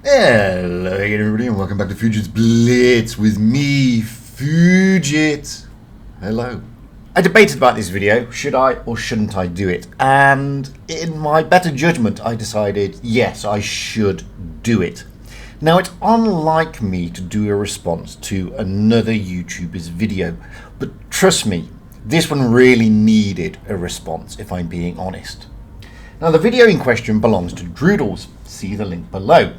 Hello again everybody and welcome back to Fugit's Blitz with me, Fugit. Hello. I debated about this video, should I or shouldn't I do it? And in my better judgment I decided yes, I should do it. Now it's unlike me to do a response to another YouTuber's video, but trust me, this one really needed a response if I'm being honest. Now the video in question belongs to Droodles, see the link below,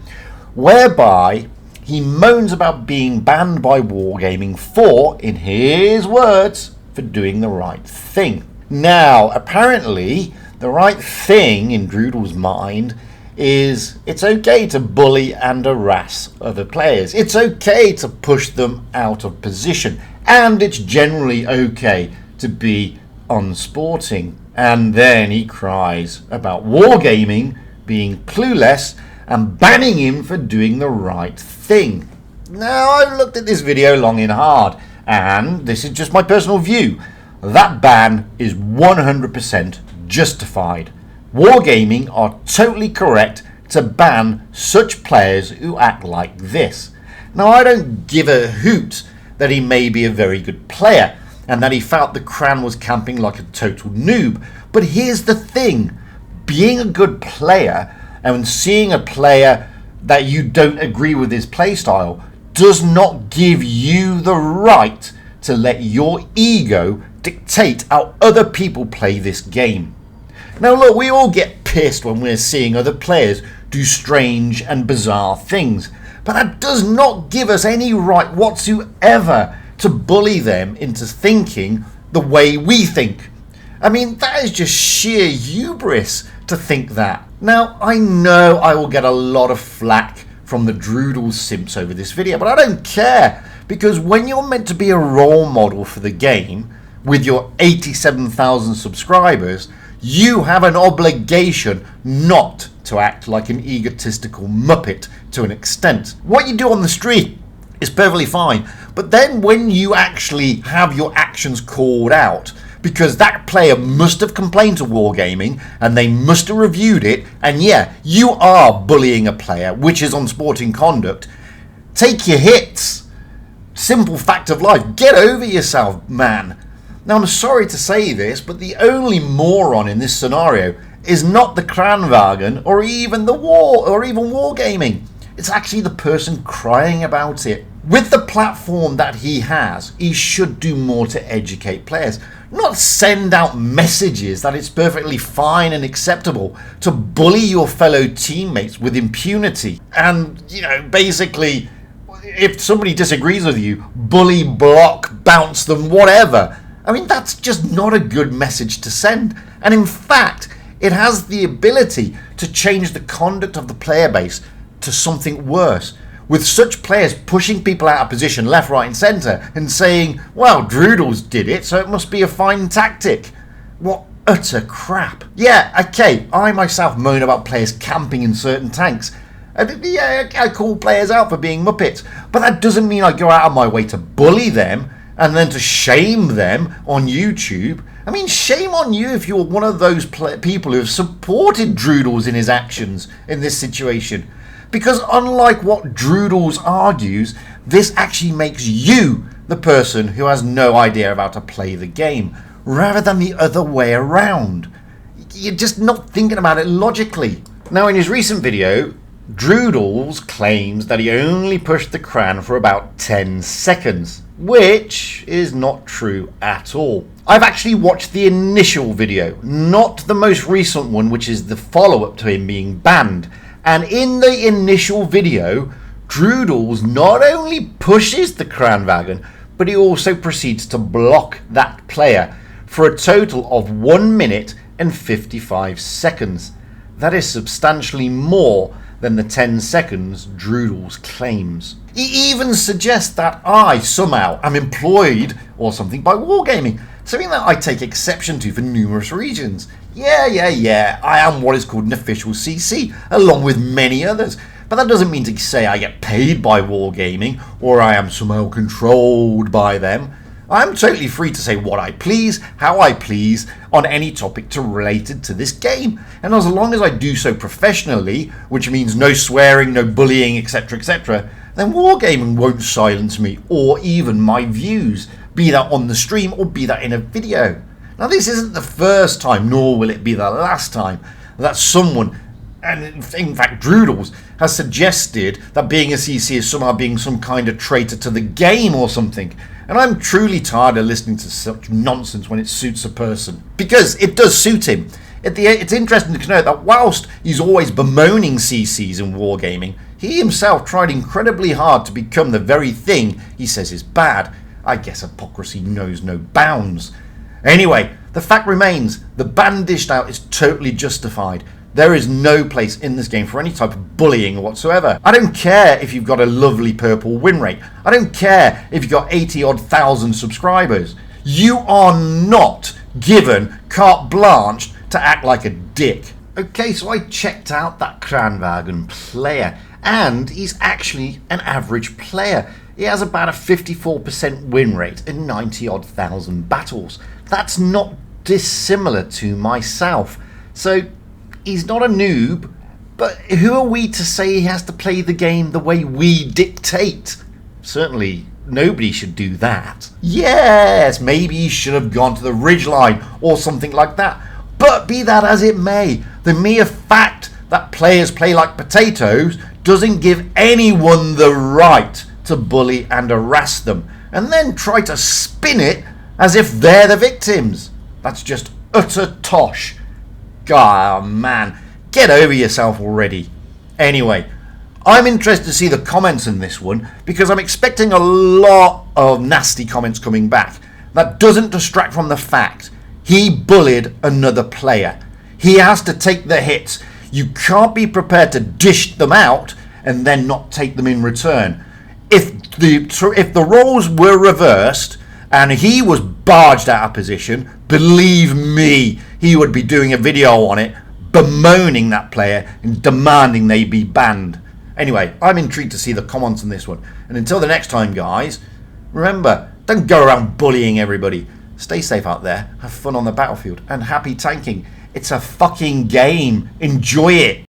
whereby he moans about being banned by Wargaming for, in his words, for doing the right thing. Now, apparently, the right thing in Droodles' mind is it's okay to bully and harass other players. It's okay to push them out of position. And it's generally okay to be unsporting. And then he cries about Wargaming being clueless and banning him for doing the right thing. Now, I've looked at this video long and hard, and this is just my personal view. That ban is 100% justified. Wargaming are totally correct to ban such players who act like this. Now, I don't give a hoot that he may be a very good player and that he felt the Cran was camping like a total noob. But here's the thing, being a good player and seeing a player that you don't agree with his playstyle does not give you the right to let your ego dictate how other people play this game. Now look, we all get pissed when we're seeing other players do strange and bizarre things, but that does not give us any right whatsoever to bully them into thinking the way we think. I mean, that is just sheer hubris to think that. Now, I know I will get a lot of flack from the Droodles simps over this video, but I don't care, because when you're meant to be a role model for the game, with your 87,000 subscribers, you have an obligation not to act like an egotistical muppet to an extent. What you do on the street is perfectly fine, but then when you actually have your actions called out, because that player must have complained to Wargaming and they must have reviewed it, and yeah, you are bullying a player, which is unsporting conduct. Take your hits. Simple fact of life. Get over yourself, man. Now, I'm sorry to say this, but the only moron in this scenario is not the Kranwagen or even Wargaming. It's actually the person crying about it. With the platform that he has, he should do more to educate players, not send out messages that it's perfectly fine and acceptable to bully your fellow teammates with impunity. And, basically, if somebody disagrees with you, bully, block, bounce them, whatever. I mean, that's just not a good message to send. And in fact, it has the ability to change the conduct of the player base to something worse, with such players pushing people out of position left, right and centre and saying, well, Droodles did it, so it must be a fine tactic. What utter crap. Yeah, okay, I myself moan about players camping in certain tanks. Yeah, I call players out for being muppets, but that doesn't mean I go out of my way to bully them and then to shame them on YouTube. I mean, shame on you if you're one of those people who have supported Droodles in his actions in this situation. Because unlike what Droodles argues, this actually makes you the person who has no idea of how to play the game, rather than the other way around. You're just not thinking about it logically. Now, in his recent video, Droodles claims that he only pushed the Cran for about 10 seconds, which is not true at all. I've actually watched the initial video, not the most recent one, which is the follow-up to him being banned. And in the initial video, Droodles not only pushes the Kranwagen, but he also proceeds to block that player for a total of 1 minute and 55 seconds. That is substantially more than the 10 seconds Droodles claims. He even suggests that I somehow am employed or something by Wargaming, something that I take exception to for numerous reasons. Yeah, I am what is called an official CC, along with many others. But that doesn't mean to say I get paid by Wargaming, or I am somehow controlled by them. I'm totally free to say what I please, how I please, on any topic related to this game. And as long as I do so professionally, which means no swearing, no bullying, etc., etc., then wargaming won't silence me or even my views, be that on the stream or be that in a video. Now, this isn't the first time, nor will it be the last time, that someone, and in fact Droodles, has suggested that being a CC is somehow being some kind of traitor to the game or something. And I'm truly tired of listening to such nonsense when it suits a person. Because it does suit him. It's interesting to note that whilst he's always bemoaning CCs in wargaming, he himself tried incredibly hard to become the very thing he says is bad. I guess hypocrisy knows no bounds. Anyway, the fact remains, the ban dished out is totally justified. There is no place in this game for any type of bullying whatsoever. I don't care if you've got a lovely purple win rate. I don't care if you've got 80-odd thousand subscribers. You are not given carte blanche to act like a dick. Okay, so I checked out that Kranwagen player, and he's actually an average player. He has about a 54% win rate in 90-odd thousand battles. That's not dissimilar to myself. So he's not a noob, but who are we to say he has to play the game the way we dictate? Certainly nobody should do that. Yes, maybe he should have gone to the ridgeline or something like that. But be that as it may, the mere fact that players play like potatoes doesn't give anyone the right to bully and harass them, and then try to spin it as if they're the victims. That's just utter tosh. God, man, get over yourself already. Anyway, I'm interested to see the comments in this one, because I'm expecting a lot of nasty comments coming back. That doesn't distract from the fact he bullied another player. He has to take the hits. You can't be prepared to dish them out and then not take them in return. If the roles were reversed and he was barged out of position, believe me, he would be doing a video on it, bemoaning that player and demanding they be banned. Anyway, I'm intrigued to see the comments on this one. And until the next time, guys, remember, don't go around bullying everybody. Stay safe out there, have fun on the battlefield, and happy tanking. It's a fucking game. Enjoy it.